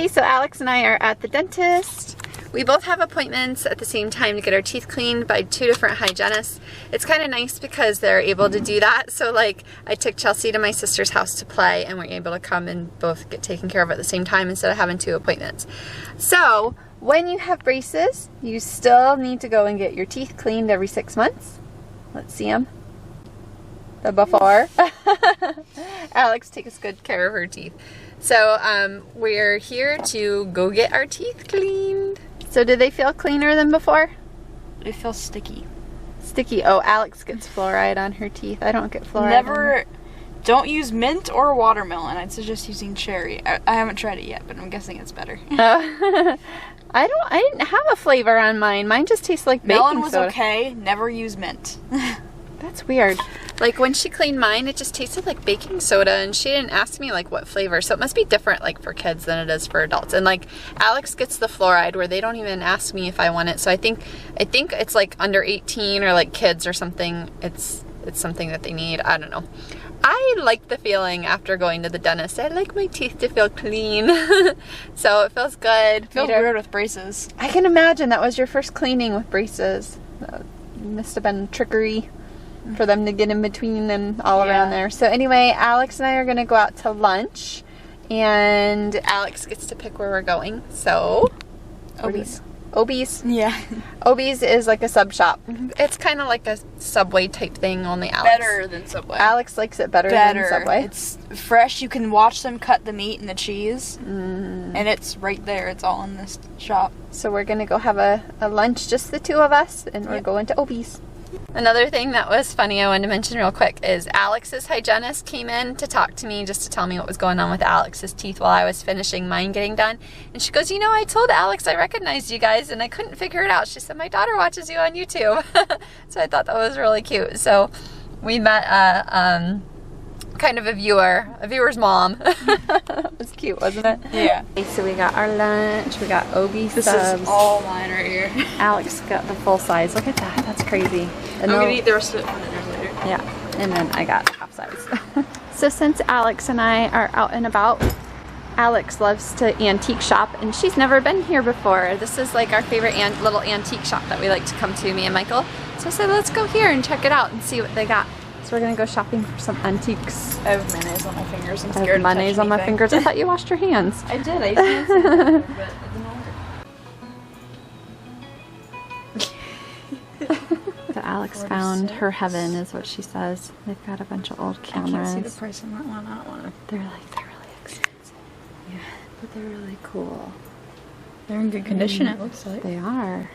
Okay, so Alex and I are at the dentist. We both have appointments at the same time to get our teeth cleaned by 2 different hygienists. It's kind of nice because they're able to do that. So like I took Chelsea to my sister's house to play and we're able to come and both get taken care of at the same time instead of having 2 appointments. So when you have braces, you still need to go and get your teeth cleaned every 6 months. Let's see them. The before. Alex takes good care of her teeth. So we're here to go get our teeth cleaned. So did they feel cleaner than before? They feel sticky. Sticky. Oh, Alex gets fluoride on her teeth. I don't get fluoride. Never. Don't use mint or watermelon. I'd suggest using cherry. I haven't tried it yet, but I'm guessing it's better. Oh. I didn't have a flavor on mine. Mine just tastes like baking soda. Melon was okay. Never use mint. That's weird. Like when she cleaned mine, it just tasted like baking soda, and she didn't ask me like what flavor. So it must be different like for kids than it is for adults. And like Alex gets the fluoride where they don't even ask me if I want it. So I think it's like under 18 or like kids or something. It's something that they need. I don't know. I like the feeling after going to the dentist. I like my teeth to feel clean. So it feels good. Feels weird with braces. I can imagine that was your first cleaning with braces. Must have been trickery for them to get in between and all around there. So anyway, Alex and I are gonna go out to lunch, and Alex gets to pick where we're going. So Obies. Yeah. Obies is like a sub shop. It's kind of like a Subway type thing, only Alex. Better than Subway. Alex likes it better than Subway. It's fresh. You can watch them cut the meat and the cheese. And it's right there. It's all in this shop. So we're gonna go have a lunch, just the 2 of us, and we're going to Obies. Another thing that was funny I wanted to mention real quick is Alex's hygienist came in to talk to me just to tell me what was going on with Alex's teeth while I was finishing mine getting done. And she goes, you know, I told Alex I recognized you guys and I couldn't figure it out. She said, my daughter watches you on YouTube. So I thought that was really cute. So we met kind of a viewer's mom. It was cute, wasn't it? Yeah. Okay, so we got our lunch. We got Obi subs. This is all mine right here. Alex got the full size. Look at that. That's crazy. And I'm gonna eat the rest of it for dinner later. Yeah. And then I got half size. So since Alex and I are out and about, Alex loves to antique shop, and she's never been here before. This is like our favorite little antique shop that we like to come to, me and Michael. So I said, let's go here and check it out and see what they got. So we're gonna go shopping for some antiques. I have mayonnaise on my fingers. I'm scared to touch mayonnaise on my fingers. I thought you washed your hands. I did. I used hand sanitizer, but it didn't work. So Alex found her heaven, is what she says. They've got a bunch of old cameras. I can't see the price on that one. I don't want to. They're really expensive. Yeah, but they're really cool. They're in good condition, it looks like. They are.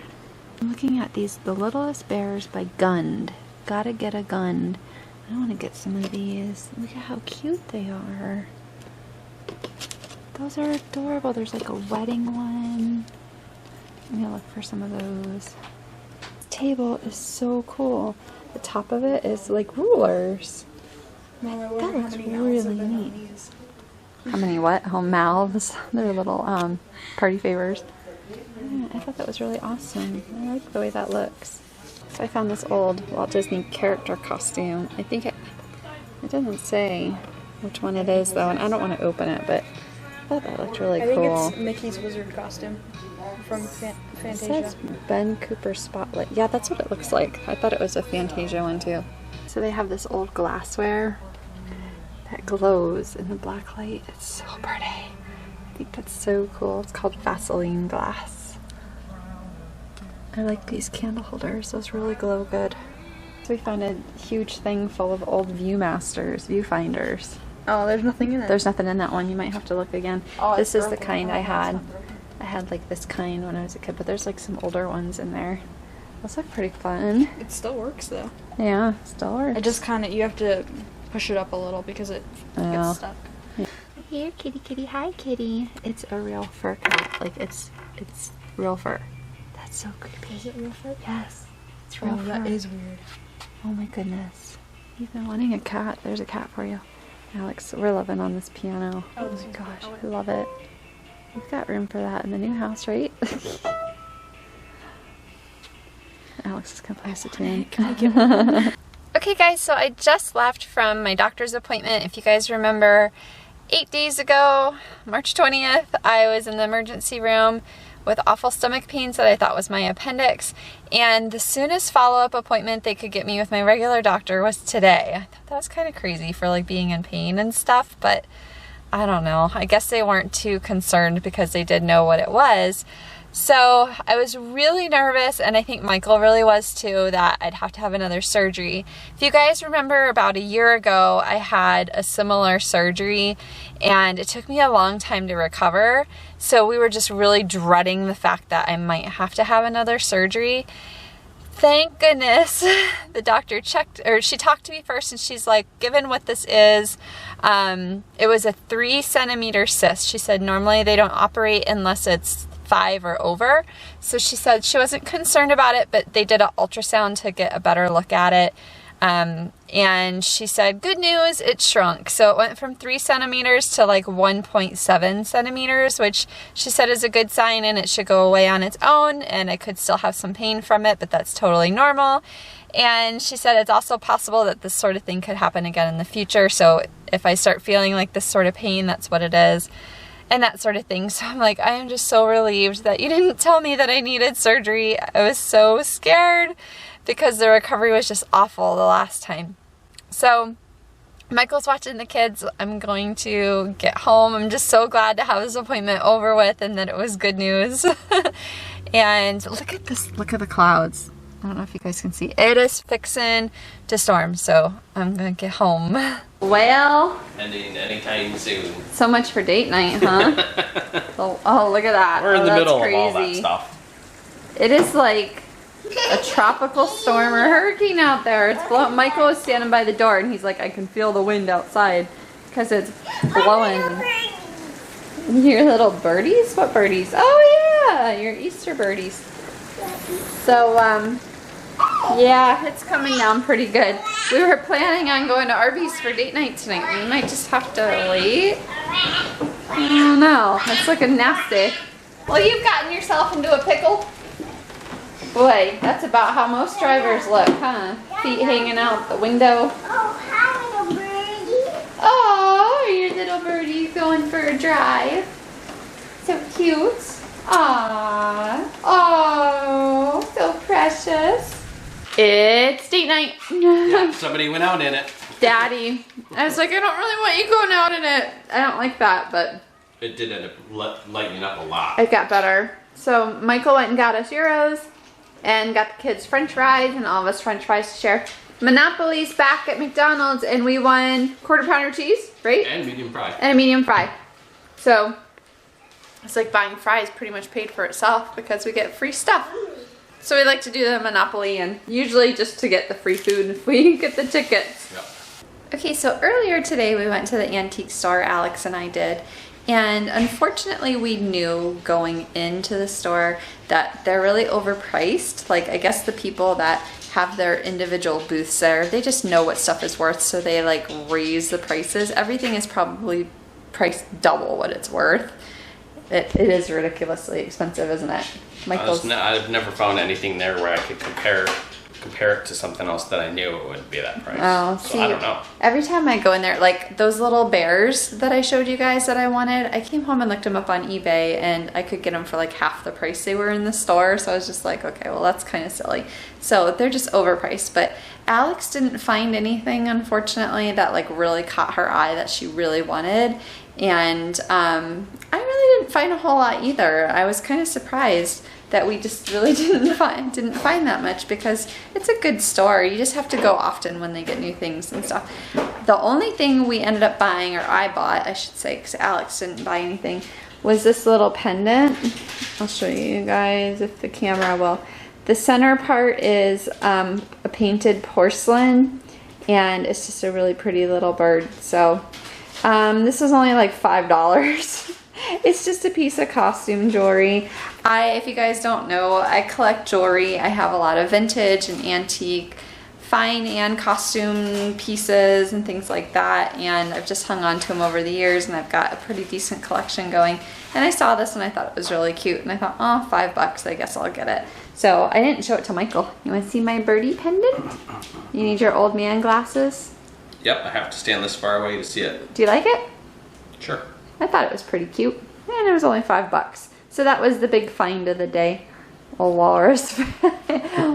I'm looking at these, The Littlest Bears by Gund. Gotta get a Gund. I want to get some of these. Look at how cute they are. Those are adorable. There's like a wedding one. I'm gonna look for some of those. This table is so cool. The top of it is like rulers. That looks really neat. How many what? Oh, mouths. They're little party favors. Yeah, I thought that was really awesome. I like the way that looks. So I found this old Walt Disney character costume. I think it doesn't say which one it is though, and I don't want to open it, but I thought that looked really cool. I think it's Mickey's wizard costume from Fantasia. It says Ben Cooper Spotlight. Yeah, that's what it looks like. I thought it was a Fantasia one too. So they have this old glassware that glows in the black light. It's so pretty. I think that's so cool. It's called Vaseline glass. I like these candle holders. Those really glow good. So we found a huge thing full of old viewfinders. Oh, there's nothing in it. There's nothing in that one. You might have to look again. Oh, this is the kind I had. I had like this kind when I was a kid, but there's like some older ones in there. Those look pretty fun. It still works though. Yeah, it still works. It just kind of, you have to push it up a little because it gets stuck. Yeah. Here, kitty, kitty. Hi, kitty. It's a real fur cat. Like it's real fur. That's so creepy. Is it real fur? Yes. It's real fur. That is weird. Oh my goodness. You've been wanting a cat. There's a cat for you. Alex, we're loving on this piano. Oh my gosh, I love it. We've got room for that in the new house, right? Alex is gonna play us a tune. Can I get one? Okay guys, so I just left from my doctor's appointment. If you guys remember, 8 days ago, March 20th, I was in the emergency room with awful stomach pains that I thought was my appendix, and the soonest follow-up appointment they could get me with my regular doctor was today. I thought that was kind of crazy for like being in pain and stuff, but I don't know. I guess they weren't too concerned because they did know what it was. So I was really nervous, and I think Michael really was too, that I'd have to have another surgery. If you guys remember, about a year ago, I had a similar surgery, and it took me a long time to recover. So we were just really dreading the fact that I might have to have another surgery. Thank goodness the doctor checked, or she talked to me first, and she's like, given what this is, it was a 3-centimeter cyst. She said normally they don't operate unless it's 5 or over. So she said she wasn't concerned about it, but they did an ultrasound to get a better look at it. And she said, good news, it shrunk. So it went from 3 centimeters to like 1.7 centimeters, which she said is a good sign, and it should go away on its own, and I could still have some pain from it, but that's totally normal. And she said it's also possible that this sort of thing could happen again in the future. So if I start feeling like this sort of pain, that's what it is. And that sort of thing. So I'm like, I am just so relieved that you didn't tell me that I needed surgery. I was so scared because the recovery was just awful the last time. So Michael's watching the kids. I'm going to get home. I'm just so glad to have this appointment over with and that it was good news. And look at this, look at the clouds. I don't know if you guys can see. It is fixing to storm, so I'm gonna get home. Well, Ending anytime soon. so much for date night, huh? oh, look at that. We're in the middle crazy. of all that stuff. It is like a tropical storm or hurricane out there. It's blowing. Michael is standing by the door, and he's like, I can feel the wind outside because it's blowing. Your little birdies? What birdies? Oh yeah, your Easter birdies. So, yeah, it's coming down pretty good. We were planning on going to Arby's for date night tonight. We might just have to wait. I don't know. It's looking nasty. Well, you've gotten yourself into a pickle. Boy, that's about how most drivers look, huh? Feet hanging out the window. Oh, hi, little birdie. Oh, your little birdie going for a drive. So cute. Aww. Oh, so precious. It's date night. Yeah, somebody went out in it. Daddy. I was like, I don't really want you going out in it. I don't like that, but It did end up lightening up a lot. it got better. So Michael went and got us Euros and got the kids French fries and all of us French fries to share. Monopoly's back at McDonald's, and we won quarter pounder cheese, right? And medium fry. And a medium fry. So it's like buying fries pretty much paid for itself because we get free stuff. So we like to do the Monopoly, and usually just to get the free food if we get the tickets. Yep. Okay, so earlier today we went to the antique store, Alex and I did, and unfortunately we knew going into the store that they're really overpriced. Like, I guess the people that have their individual booths there, they just know what stuff is worth, so they like raise the prices. Everything is probably priced double what it's worth. It is ridiculously expensive, isn't it? Michael's. I've never found anything there where I could compare it to something else that I knew it would be that price. Oh, so see, I don't know. every time I go in there, like those little bears that I showed you guys that I wanted, I came home and looked them up on eBay, and I could get them for like half the price they were in the store. So I was just like, okay, well, that's kind of silly. So they're just overpriced. But Alex didn't find anything, unfortunately, that like really caught her eye that she really wanted. And I really didn't find a whole lot either. I was kind of surprised that we just really didn't find that much, because it's a good store. You just have to go often when they get new things and stuff. The only thing we ended up buying, or I bought, I should say, because Alex didn't buy anything, was this little pendant. I'll show you guys if the camera will. The center part is a painted porcelain, and it's just a really pretty little bird. So this was only like $5. It's just a piece of costume jewelry. If you guys don't know, I collect jewelry. I have a lot of vintage and antique, fine and costume pieces and things like that, and I've just hung on to them over the years, and I've got a pretty decent collection going. And I saw this and I thought it was really cute, and I thought, oh, $5, I guess I'll get it. So I didn't show it to Michael. You want to see my birdie pendant? You need your old man glasses? Yep, I have to stand this far away to see it. Do you like it? Sure. I thought it was pretty cute, and it was only $5. So that was the big find of the day. A walrus,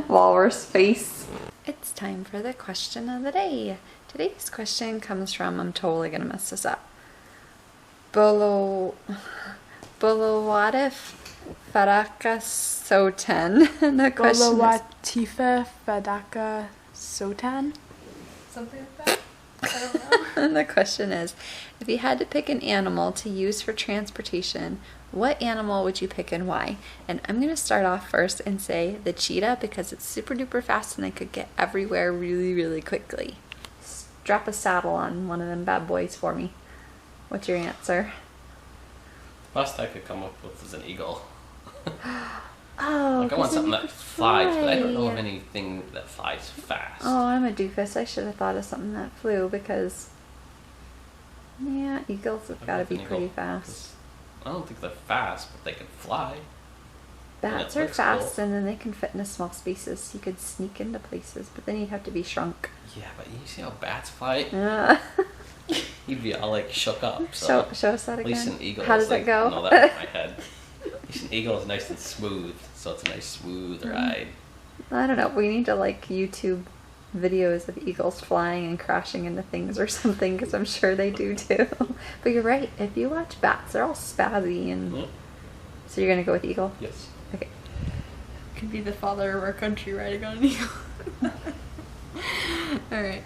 walrus face. It's time for the question of the day. Today's question comes from, I'm totally gonna mess this up, Boluwatife Fadaka-Soetan. And the question Boluwatife Fadaka-Soetan? Something like that? I don't know. And the question is, if you had to pick an animal to use for transportation, what animal would you pick and why? And I'm going to start off first and say the cheetah, because it's super duper fast and it could get everywhere really, really quickly. Strap a saddle on one of them bad boys for me. What's your answer? Last I could come up with is an eagle. Oh, Like I want something that flies, but I don't know of anything that flies fast. Oh, I'm a doofus. I should have thought of something that flew because, yeah, eagles have got to be pretty fast. I don't think they're fast, but they can fly. Bats are fast, and then they can fit into small spaces. You could sneak into places, but then you'd have to be shrunk. Yeah, but you see how bats fly? You'd be all like shook up. Show So us that at least again. an eagle How is does like, it go? I know that in my head. At least an eagle is nice and smooth, so it's a nice smooth ride. I don't know. We need to like YouTube videos of eagles flying and crashing into things or something, because I'm sure they do too. But you're right. If you watch bats, they're all spazzy and. Yeah. So you're gonna go with eagle? Yes. Okay. Could be the father of our country riding on an eagle. Alright.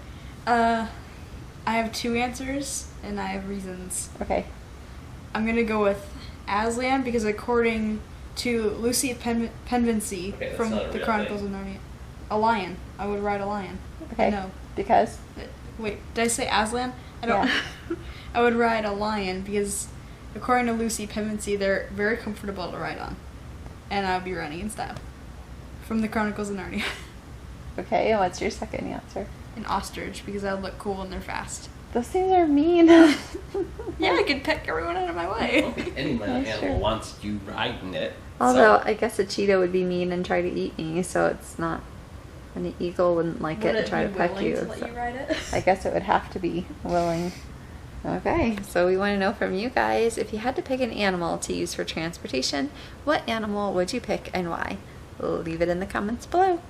I have two answers, and I have reasons. Okay. I'm gonna go with Aslan, because according to Lucy Penvency Okay, that's from not a the real Chronicles thing. of Narnia, a lion. I would ride a lion. Okay. No. Because. Wait, did I say Aslan? I don't. Yeah. I would ride a lion because, according to Lucy Penvency, they're very comfortable to ride on, and I would be running in style. From the Chronicles of Narnia. Okay. And what's your second answer? An ostrich, because I would look cool and they're fast. Those things are mean. Yeah, I could peck everyone out of my I way. don't think any Yeah, animal sure. wants you riding it. Although so. I guess a cheetah would be mean and try to eat me, so it's not. And the eagle wouldn't like Would it and it try be to peck willing you. to let so you ride it? I guess it would have to be willing. Okay, so we want to know from you guys, if you had to pick an animal to use for transportation, what animal would you pick and why? Leave it in the comments below.